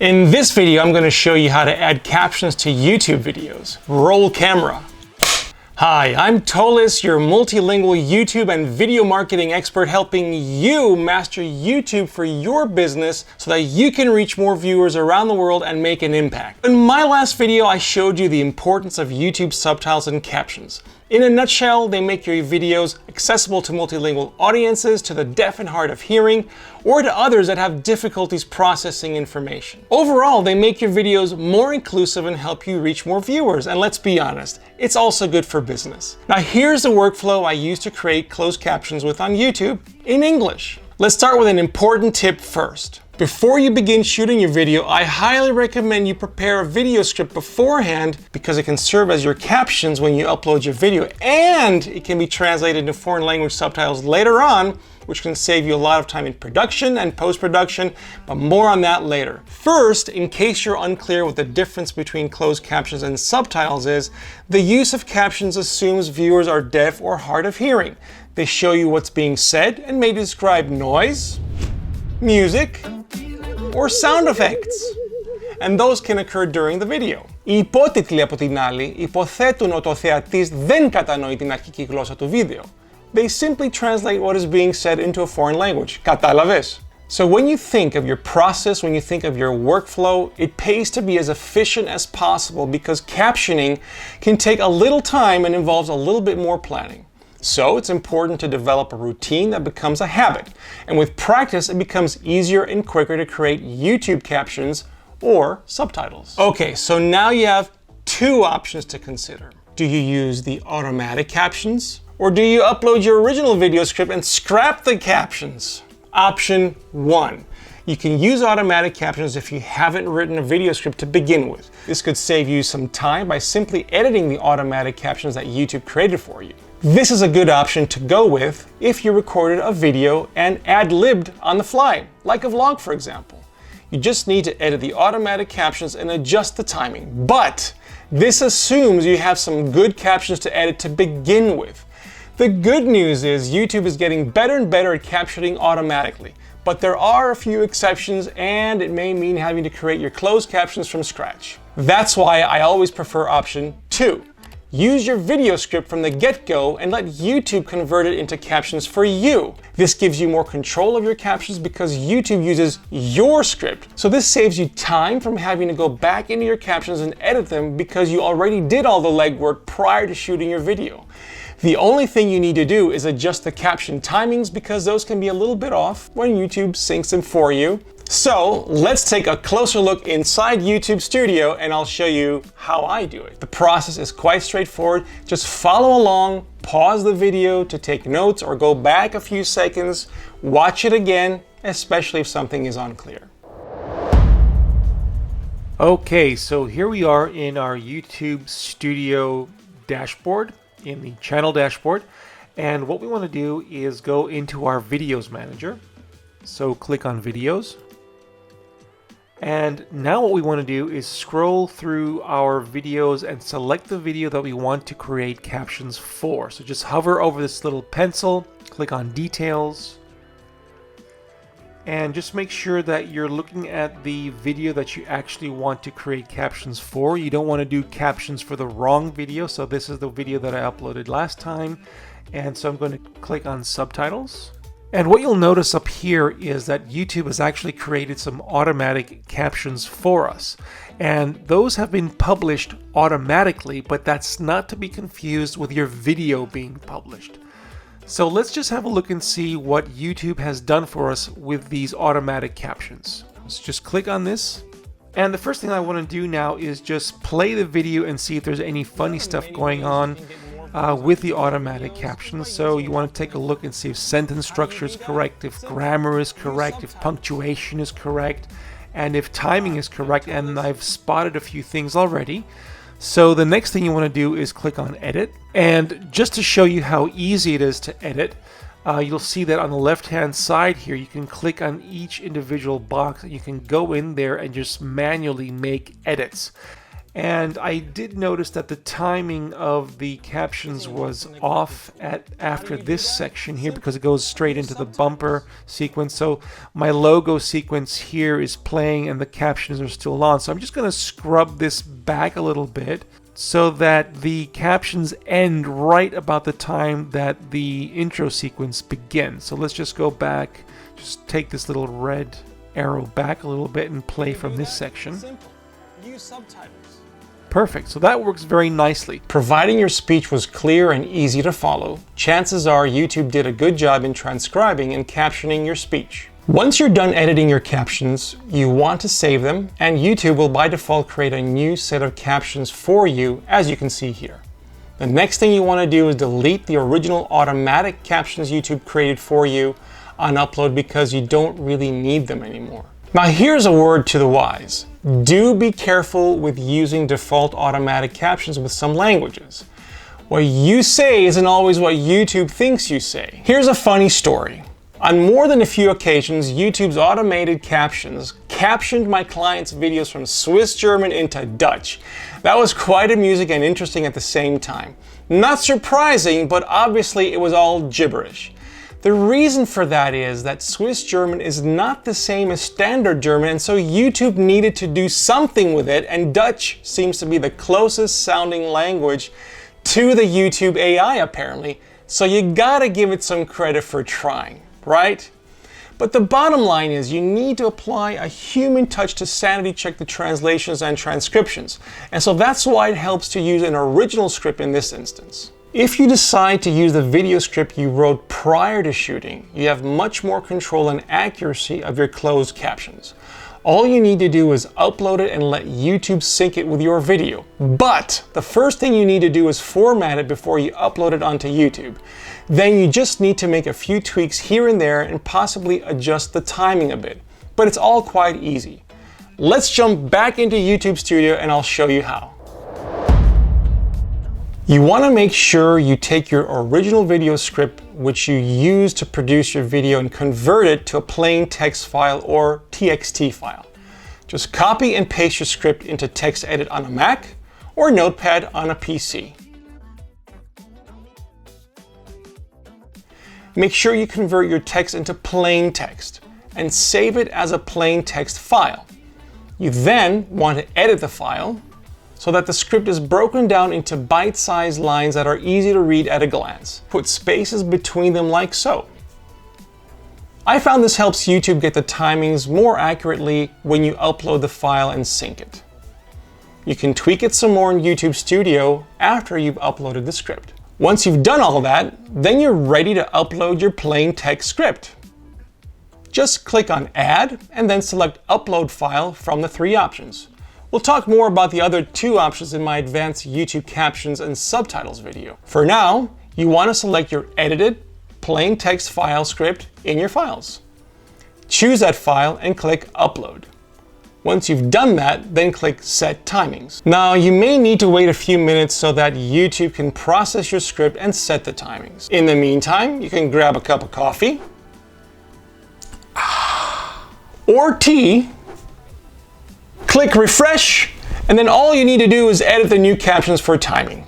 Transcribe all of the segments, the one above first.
In this video, I'm going to show you how to add captions to YouTube videos. Roll camera. Hi, I'm Tolis, your multilingual YouTube and video marketing expert, helping you master YouTube for your business so that you can reach more viewers around the world and make an impact. In my last video, I showed you the importance of YouTube subtitles and captions. In a nutshell, they make your videos accessible to multilingual audiences, to the deaf and hard of hearing, or to others that have difficulties processing information. Overall, they make your videos more inclusive and help you reach more viewers. And let's be honest, it's also good for business. Now here's the workflow I use to create closed captions with on YouTube in English. Let's start with an important tip first. Before you begin shooting your video, I highly recommend you prepare a video script beforehand because it can serve as your captions when you upload your video, and it can be translated into foreign language subtitles later on, which can save you a lot of time in production and post-production, but more on that later. First, in case you're unclear what the difference between closed captions and subtitles is, the use of captions assumes viewers are deaf or hard of hearing. They show you what's being said and may describe noise, music, or sound effects. And those can occur during the video. Οι υπότιτλοι από την άλλη υποθέτουν ότι ο θεατής δεν κατανοεί την αρχική γλώσσα του βίντεο. They simply translate what is being said into a foreign language. Κατάλαβες? So when you think of your process, when you think of your workflow, it pays to be as efficient as possible because captioning can take a little time and involves a little bit more planning. So it's important to develop a routine that becomes a habit. And with practice, it becomes easier and quicker to create YouTube captions or subtitles. Okay, so now you have two options to consider. Do you use the automatic captions, or do you upload your original video script and scrap the captions? Option 1. You can use automatic captions if you haven't written a video script to begin with. This could save you some time by simply editing the automatic captions that YouTube created for you. This is a good option to go with if you recorded a video and ad-libbed on the fly, like a vlog for example. You just need to edit the automatic captions and adjust the timing. But this assumes you have some good captions to edit to begin with. The good news is YouTube is getting better and better at captioning automatically, but there are a few exceptions and it may mean having to create your closed captions from scratch. That's why I always prefer option 2. Use your video script from the get-go and let YouTube convert it into captions for you. This gives you more control of your captions because YouTube uses your script. So this saves you time from having to go back into your captions and edit them because you already did all the legwork prior to shooting your video. The only thing you need to do is adjust the caption timings because those can be a little bit off when YouTube syncs them for you. So let's take a closer look inside YouTube Studio and I'll show you how I do it. The process is quite straightforward. Just follow along, pause the video to take notes or go back a few seconds, watch it again, especially if something is unclear. Okay, so here we are in our YouTube Studio dashboard, in the channel dashboard. And what we want to do is go into our videos manager. So click on videos. And now what we want to do is scroll through our videos and select the video that we want to create captions for. So just hover over this little pencil, click on details, and just make sure that you're looking at the video that you actually want to create captions for. You don't want to do captions for the wrong video. So this is the video that I uploaded last time. And so I'm going to click on subtitles. And what you'll notice up here is that YouTube has actually created some automatic captions for us. And those have been published automatically, but that's not to be confused with your video being published. So let's just have a look and see what YouTube has done for us with these automatic captions. Let's just click on this. And the first thing I want to do now is just play the video and see if there's any funny stuff going on with the automatic captions. So you want to take a look and see if sentence structure is correct, if grammar is correct, if punctuation is correct, and if timing is correct. And I've spotted a few things already. So the next thing you want to do is click on edit. And just to show you how easy it is to edit, you'll see that on the left hand side here you can click on each individual box and you can go in there and just manually make edits. And I did notice that the timing of the captions was off after this section here because it goes straight into the bumper sequence. So my logo sequence here is playing and the captions are still on. So I'm just going to scrub this back a little bit so that the captions end right about the time that the intro sequence begins. So let's just go back, just take this little red arrow back a little bit and play from this section. Use subtitles. Perfect, so that works very nicely. Providing your speech was clear and easy to follow, chances are YouTube did a good job in transcribing and captioning your speech. Once you're done editing your captions, you want to save them, and YouTube will by default create a new set of captions for you, as you can see here. The next thing you want to do is delete the original automatic captions YouTube created for you on upload because you don't really need them anymore. Now here's a word to the wise. Do be careful with using default automatic captions with some languages. What you say isn't always what YouTube thinks you say. Here's a funny story. On more than a few occasions, YouTube's automated captions captioned my clients' videos from Swiss German into Dutch. That was quite amusing and interesting at the same time. Not surprising, but obviously it was all gibberish. The reason for that is that Swiss German is not the same as standard German, and so YouTube needed to do something with it, and Dutch seems to be the closest sounding language to the YouTube AI apparently, so you gotta give it some credit for trying, right? But the bottom line is you need to apply a human touch to sanity check the translations and transcriptions, and so that's why it helps to use an original script in this instance. If you decide to use the video script you wrote prior to shooting, you have much more control and accuracy of your closed captions. All you need to do is upload it and let YouTube sync it with your video. But the first thing you need to do is format it before you upload it onto YouTube. Then you just need to make a few tweaks here and there and possibly adjust the timing a bit. But it's all quite easy. Let's jump back into YouTube Studio and I'll show you how. You want to make sure you take your original video script, which you use to produce your video, and convert it to a plain text file or TXT file. Just copy and paste your script into TextEdit on a Mac or Notepad on a PC. Make sure you convert your text into plain text and save it as a plain text file. You then want to edit the file so that the script is broken down into bite-sized lines that are easy to read at a glance. Put spaces between them like so. I found this helps YouTube get the timings more accurately when you upload the file and sync it. You can tweak it some more in YouTube Studio after you've uploaded the script. Once you've done all that, then you're ready to upload your plain text script. Just click on Add and then select Upload File from the three options. We'll talk more about the other two options in my advanced YouTube captions and subtitles video. For now, you want to select your edited plain text file script in your files. Choose that file and click Upload. Once you've done that, then click Set Timings. Now, you may need to wait a few minutes so that YouTube can process your script and set the timings. In the meantime, you can grab a cup of coffee or tea, click refresh, and then all you need to do is edit the new captions for timing.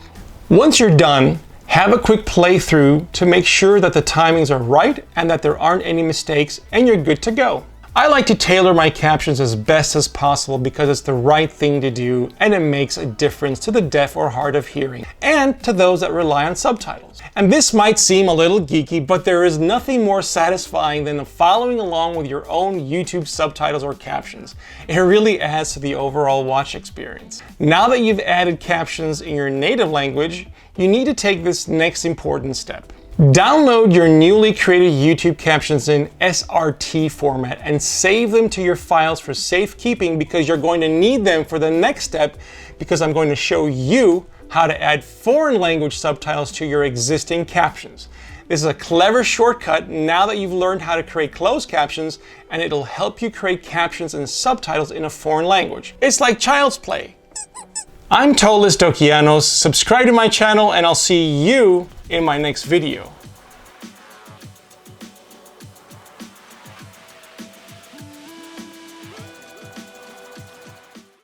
Once you're done, have a quick playthrough to make sure that the timings are right and that there aren't any mistakes, and you're good to go. I like to tailor my captions as best as possible because it's the right thing to do and it makes a difference to the deaf or hard of hearing and to those that rely on subtitles. And this might seem a little geeky, but there is nothing more satisfying than following along with your own YouTube subtitles or captions. It really adds to the overall watch experience. Now that you've added captions in your native language, you need to take this next important step. Download your newly created YouTube captions in SRT format and save them to your files for safekeeping because you're going to need them for the next step, because I'm going to show you how to add foreign language subtitles to your existing captions. This is a clever shortcut now that you've learned how to create closed captions, and it'll help you create captions and subtitles in a foreign language. It's like child's play. I'm Tolis Dokianos. Subscribe to my channel and I'll see you in my next video.